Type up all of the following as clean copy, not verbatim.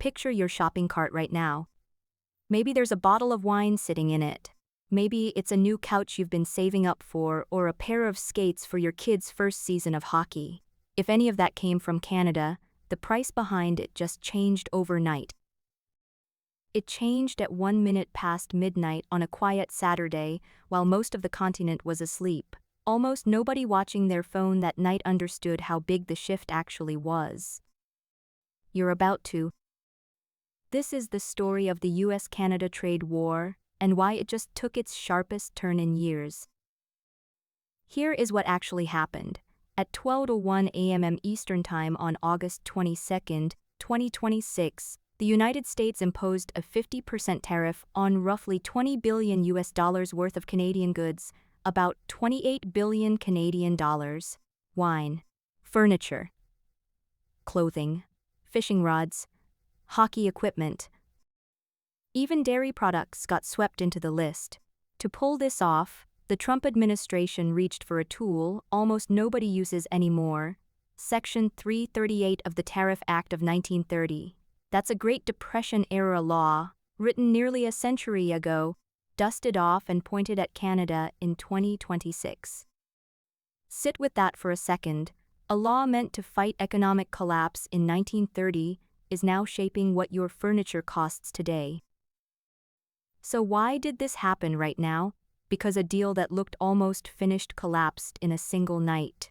Picture your shopping cart right now. Maybe there's a bottle of wine sitting in it. Maybe it's a new couch you've been saving up for, or a pair of skates for your kid's first season of hockey. If any of that came from Canada, the price behind it just changed overnight. It changed at 1 minute past midnight on a quiet Saturday, while most of the continent was asleep. Almost nobody watching their phone that night understood how big the shift actually was. You're about to. This is the story of the US-Canada trade war, and why it just took its sharpest turn in years. Here is what actually happened. At 12:01 a.m. Eastern Time on August 22, 2026, the United States imposed a 50% tariff on roughly $20 billion worth of Canadian goods, about 28 billion Canadian dollars, wine, furniture, clothing, fishing rods, hockey equipment. Even dairy products got swept into the list. To pull this off, the Trump administration reached for a tool almost nobody uses anymore, Section 338 of the Tariff Act of 1930. That's a Great Depression-era law, written nearly a century ago, dusted off and pointed at Canada in 2026. Sit with that for a second. A law meant to fight economic collapse in 1930 is now shaping what your furniture costs today. So why did this happen right now? Because a deal that looked almost finished collapsed in a single night.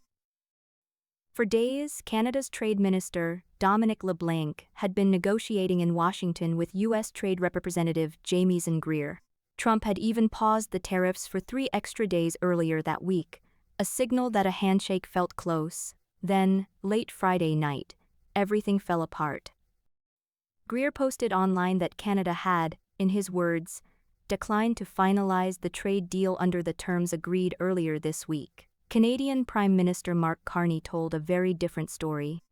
For days, Canada's Trade Minister, Dominic LeBlanc, had been negotiating in Washington with U.S. Trade Representative Jamieson Greer. Trump had even paused the tariffs for 3 extra days earlier that week, a signal that a handshake felt close. Then, late Friday night, everything fell apart. Greer posted online that Canada had, in his words, declined to finalize the trade deal under the terms agreed earlier this week. Canadian Prime Minister Mark Carney told a very different story.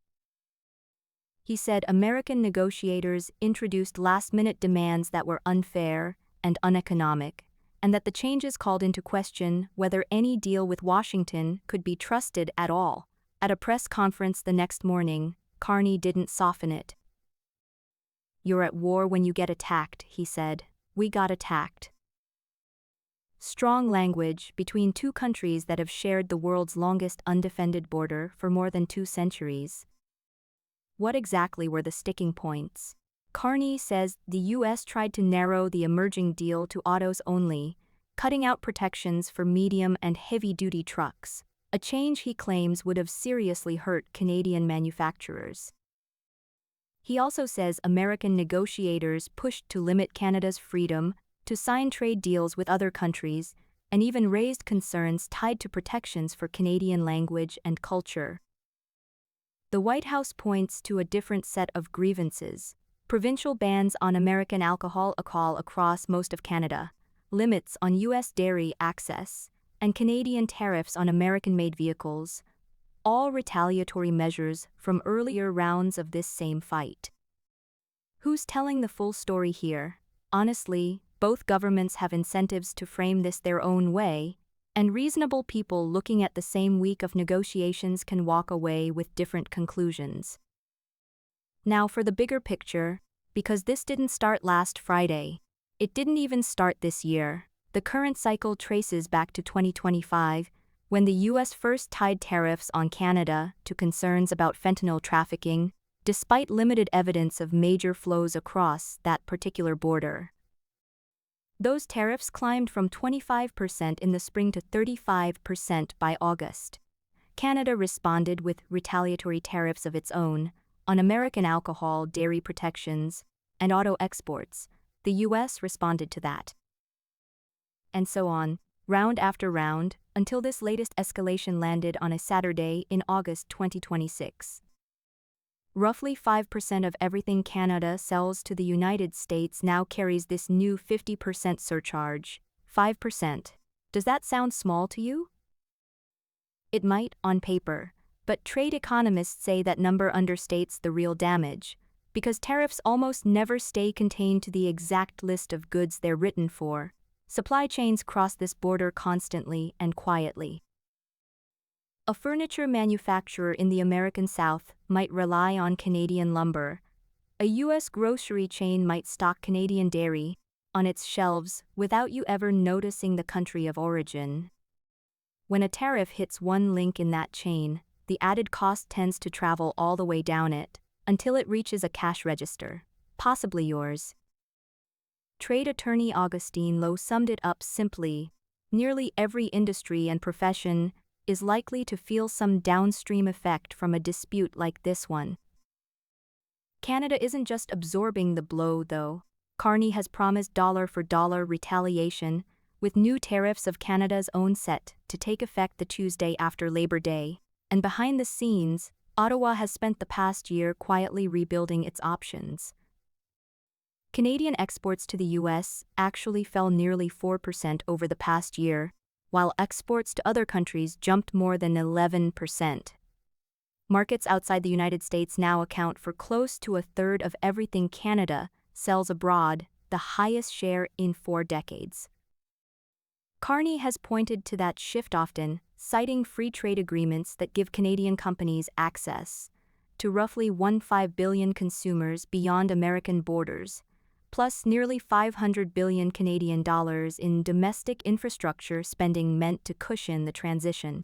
He said American negotiators introduced last-minute demands that were unfair and uneconomic, and that the changes called into question whether any deal with Washington could be trusted at all. At a press conference the next morning, Carney didn't soften it. "You're at war when you get attacked," he said. "We got attacked." Strong language between two countries that have shared the world's longest undefended border for more than 2 centuries. What exactly were the sticking points? Carney says the U.S. tried to narrow the emerging deal to autos only, cutting out protections for medium and heavy-duty trucks, a change he claims would have seriously hurt Canadian manufacturers. He also says American negotiators pushed to limit Canada's freedom to sign trade deals with other countries, and even raised concerns tied to protections for Canadian language and culture. The White House points to a different set of grievances: provincial bans on American alcohol across most of Canada, limits on U.S. dairy access, and Canadian tariffs on American-made vehicles, all retaliatory measures from earlier rounds of this same fight. Who's telling the full story here? Honestly, both governments have incentives to frame this their own way, and reasonable people looking at the same week of negotiations can walk away with different conclusions. Now for the bigger picture, because this didn't start last Friday. It didn't even start this year. The current cycle traces back to 2025, when the U.S. first tied tariffs on Canada to concerns about fentanyl trafficking, despite limited evidence of major flows across that particular border. Those tariffs climbed from 25% in the spring to 35% by August. Canada responded with retaliatory tariffs of its own on American alcohol, dairy protections, and auto exports. The U.S. responded to that. And so on, round after round, until this latest escalation landed on a Saturday in August 2026. Roughly 5% of everything Canada sells to the United States now carries this new 50% surcharge. 5%. Does that sound small to you? It might, on paper, but trade economists say that number understates the real damage, because tariffs almost never stay contained to the exact list of goods they're written for. Supply chains cross this border constantly and quietly. A furniture manufacturer in the American South might rely on Canadian lumber, A US grocery chain might stock Canadian dairy on its shelves without you ever noticing the country of origin. When a tariff hits one link in that chain, the added cost tends to travel all the way down it until it reaches a cash register, possibly yours. Trade attorney Augustine Lowe summed it up simply: nearly every industry and profession is likely to feel some downstream effect from a dispute like this one. Canada isn't just absorbing the blow, though. Carney has promised dollar-for-dollar retaliation, with new tariffs of Canada's own set to take effect the Tuesday after Labor Day. And behind the scenes, Ottawa has spent the past year quietly rebuilding its options. Canadian exports to the US actually fell nearly 4% over the past year, while exports to other countries jumped more than 11%. Markets outside the United States now account for close to a third of everything Canada sells abroad, the highest share in 4 decades. Carney has pointed to that shift often, citing free trade agreements that give Canadian companies access to roughly 15 billion consumers beyond American borders, plus nearly 500 billion Canadian dollars in domestic infrastructure spending meant to cushion the transition.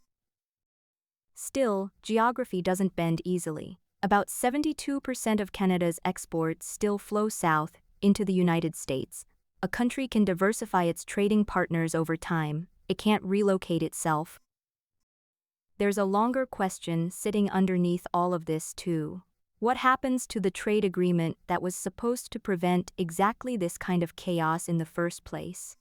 Still, geography doesn't bend easily. About 72% of Canada's exports still flow south into the United States. A country can diversify its trading partners over time. It can't relocate itself. There's a longer question sitting underneath all of this too. What happens to the trade agreement that was supposed to prevent exactly this kind of chaos in the first place?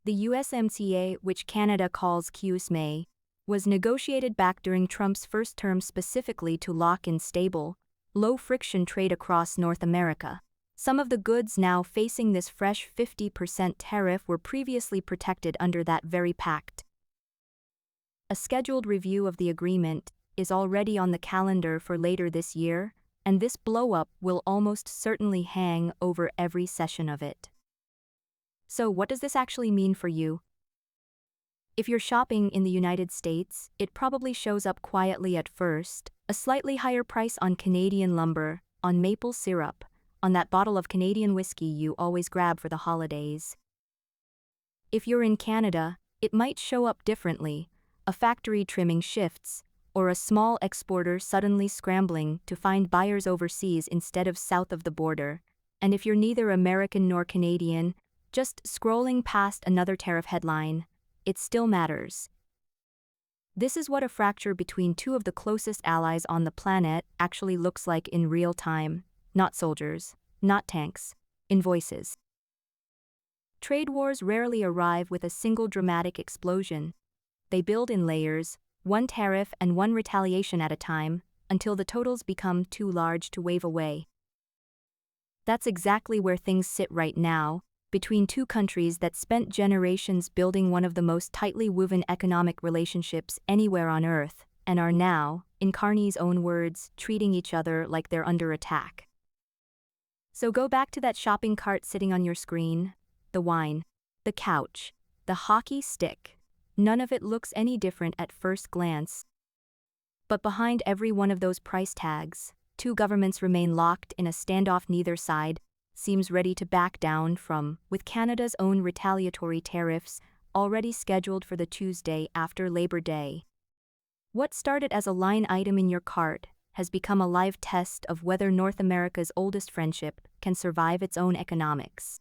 The USMCA, which Canada calls CUSMA, was negotiated back during Trump's first term specifically to lock in stable, low-friction trade across North America. Some of the goods now facing this fresh 50% tariff were previously protected under that very pact. A scheduled review of the agreement is already on the calendar for later this year, and this blow-up will almost certainly hang over every session of it. So what does this actually mean for you? If you're shopping in the United States, it probably shows up quietly at first: a slightly higher price on Canadian lumber, on maple syrup, on that bottle of Canadian whiskey you always grab for the holidays. If you're in Canada, it might show up differently: a factory trimming shifts, or a small exporter suddenly scrambling to find buyers overseas instead of south of the border. And if you're neither American nor Canadian, just scrolling past another tariff headline, it still matters. This is what a fracture between two of the closest allies on the planet actually looks like in real time: not soldiers, not tanks, invoices. Trade wars rarely arrive with a single dramatic explosion. They build in layers, one tariff and one retaliation at a time, until the totals become too large to wave away. That's exactly where things sit right now, between two countries that spent generations building one of the most tightly woven economic relationships anywhere on Earth, and are now, in Carney's own words, treating each other like they're under attack. So go back to that shopping cart sitting on your screen: the wine, the couch, the hockey stick. None of it looks any different at first glance. But behind every one of those price tags, two governments remain locked in a standoff neither side seems ready to back down from, with Canada's own retaliatory tariffs already scheduled for the Tuesday after Labor Day. What started as a line item in your cart has become a live test of whether North America's oldest friendship can survive its own economics.